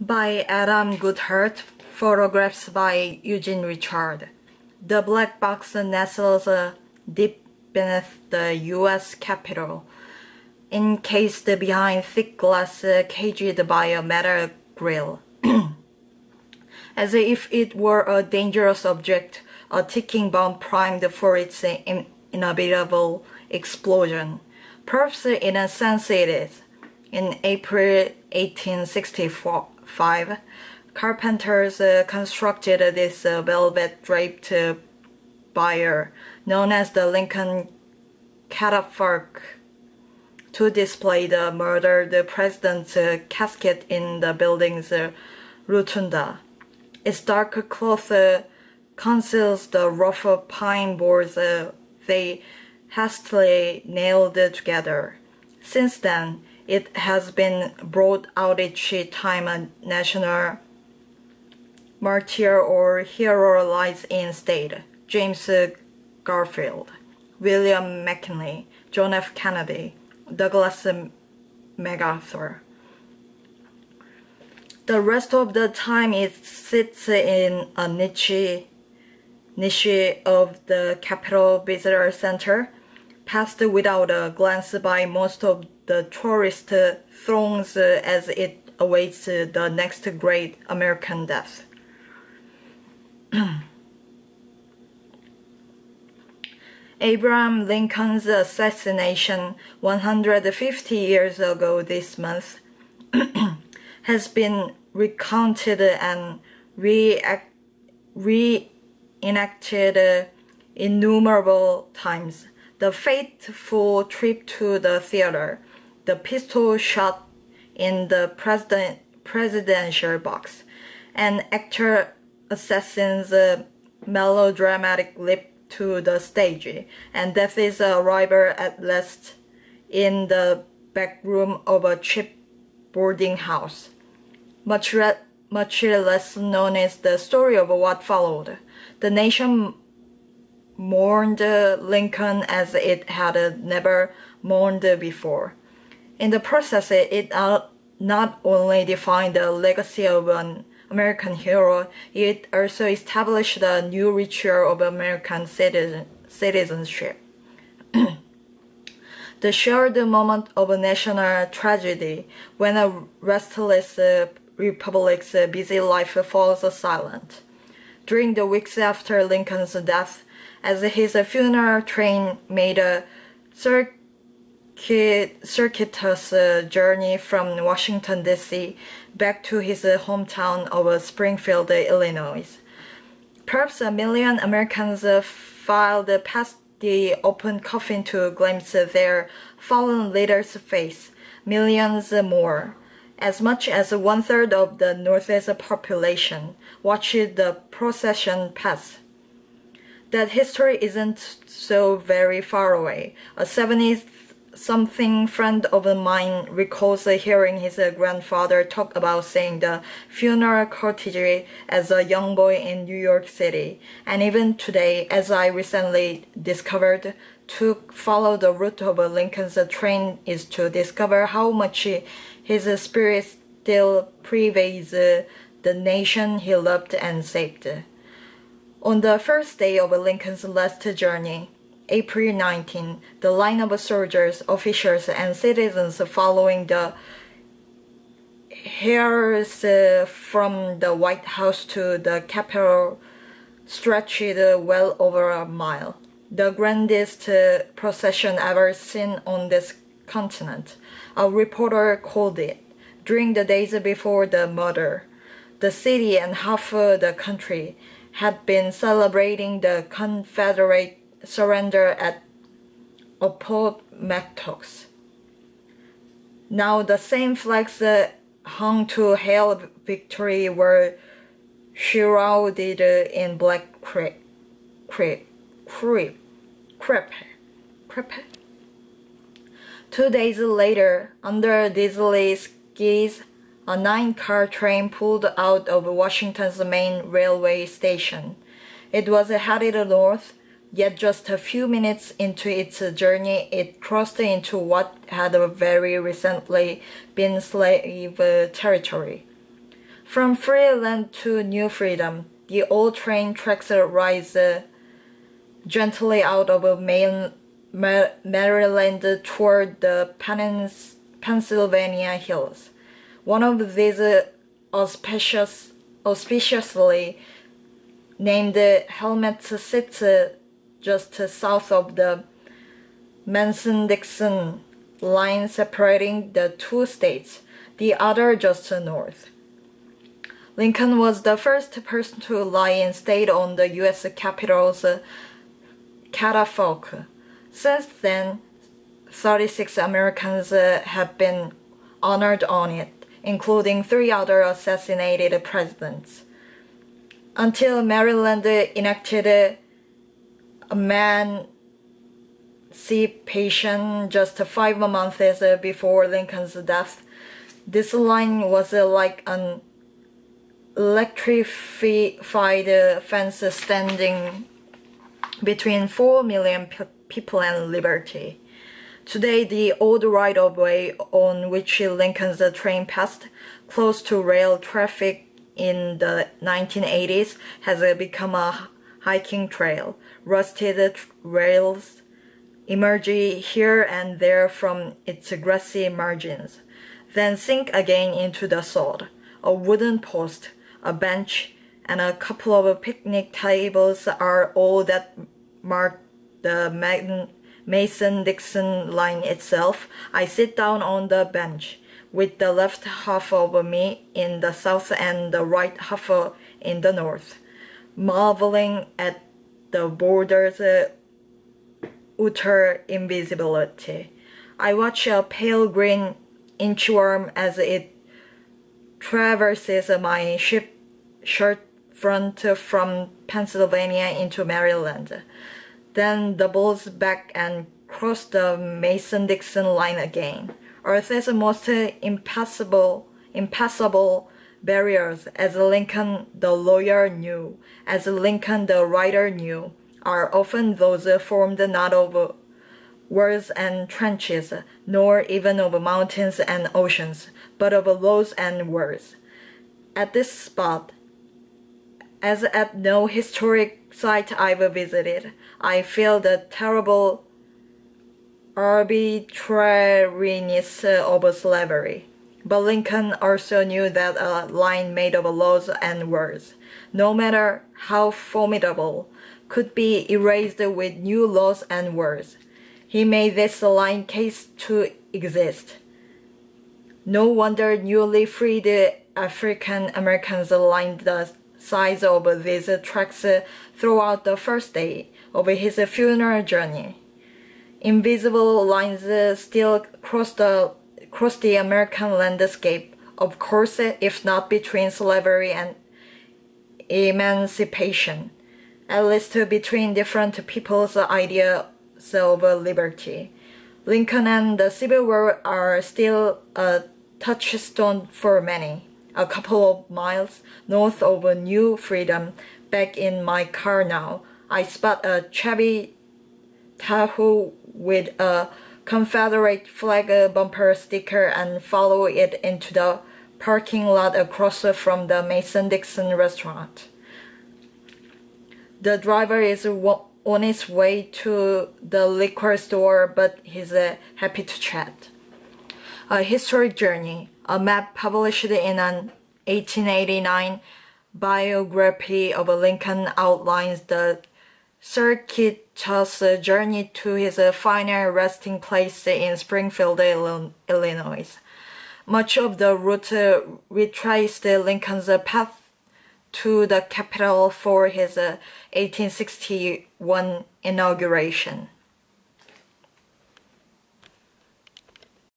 by Adam Goodhart, photographs by Eugene Richard. The black box nestles deep beneath the U.S. Capitol, encased behind thick glass caged by a metal grill. As if it were a dangerous object, a ticking bomb primed for its inevitable explosion. Perhaps in a sense it is. In April 1865, carpenters constructed this velvet-draped bier, known as the Lincoln catafalque, to display the murdered president's casket in the building's rotunda. Its dark cloth conceals the rough pine boards they hastily nailed together. Since then, it has been brought out each time a national martyr or hero lies in state. James Garfield, William McKinley, John F. Kennedy, Douglas MacArthur. The rest of the time it sits in a niche of the Capitol Visitor Center, passed without a glance by most of the tourist throngs as it awaits the next great American death. Abraham Lincoln's assassination 150 years ago this month has been recounted and reenacted innumerable times. The fateful trip to the theater, the pistol shot in the presidential box, an actor assassin's melodramatic leap to the stage, and Death's arrival at last in the back room of a cheap boarding house. Much less known is the story of what followed. The nation mourned Lincoln as it had never mourned before. In the process, it not only defined the legacy of an American hero, it also established a new ritual of American citizenship. The shared moment of national tragedy when a restless republic's busy life falls silent. During the weeks after Lincoln's death, as his funeral train made a circuitous journey from Washington, D.C. back to his hometown of Springfield, Illinois. Perhaps 1 million Americans filed past the open coffin to glimpse their fallen leader's face. Millions more, as much as 1/3 of the North's population, watched the procession pass. That history isn't so very far away. A 70-something friend of mine recalls hearing his grandfather talk about seeing the funeral courtesy as a young boy in New York City. And even today, as I recently discovered, to follow the route of Lincoln's train is to discover how much his spirit still pervades the nation he loved and saved. On the first day of Lincoln's last journey, April 19, the line of soldiers, officials, and citizens following the hearse from the White House to the Capitol stretched well over a mile, the grandest procession ever seen on this continent. A reporter called it. During the days before the murder, the city and half the country had been celebrating the Confederate surrender at Appomattox. Now the same flags hung to hail victory were shrouded in black crepe. 2 days later, under diesel skis, a 9-car train pulled out of Washington's main railway station. It was headed north, yet just a few minutes into its journey, it crossed into what had very recently been slave territory. From free land to new freedom, the old train tracks rise gently out of Maryland toward the Pennsylvania hills. One of these auspiciously named Helmet sits just south of the Mason-Dixon line separating the two states, the other just north. Lincoln was the first person to lie in state on the U.S. Capitol's catafalque. Since then, 36 Americans have been honored on it, including 3 other assassinated presidents. Until Maryland enacted emancipation just 5 months before Lincoln's death, this line was like an electrified fence standing between 4 million people and liberty. Today, the old right-of-way on which Lincoln's train passed, close to rail traffic in the 1980s, has become a hiking trail. Rusted rails emerge here and there from its grassy margins, then sink again into the sod. A wooden post, a bench, and a couple of picnic tables are all that mark the Mason-Dixon line itself. I sit down on the bench, with the left half of me in the south and the right half in the north, marveling at the border's utter invisibility. I watch a pale green inchworm as it traverses my shirt front from Pennsylvania into Maryland, then doubles back and crosses the Mason-Dixon line again. Earth's most impassable barriers, as Lincoln the lawyer knew, as Lincoln the writer knew, are often those formed not of walls and trenches, nor even of mountains and oceans, but of laws and words. At this spot, as at no historic site I've visited, I feel the terrible arbitrariness of slavery. But Lincoln also knew that a line made of laws and words, no matter how formidable, could be erased with new laws and words. He made this line case to exist. No wonder newly freed African Americans lined the sides of these tracks throughout the first day of his funeral journey. Invisible lines still cross the American landscape, of course, if not between slavery and emancipation, at least between different people's ideas of liberty. Lincoln and the Civil War are still a touchstone for many. A couple of miles north of New Freedom, back in my car now, I spot a Chevy Tahoe with a Confederate flag bumper sticker and follow it into the parking lot across from the Mason-Dixon restaurant. The driver is on his way to the liquor store, but he's happy to chat. A historic journey. A map published in an 1889 biography of Lincoln outlines the circuitous journey to his final resting place in Springfield, Illinois. Much of the route retraced Lincoln's path to the Capitol for his 1861 inauguration.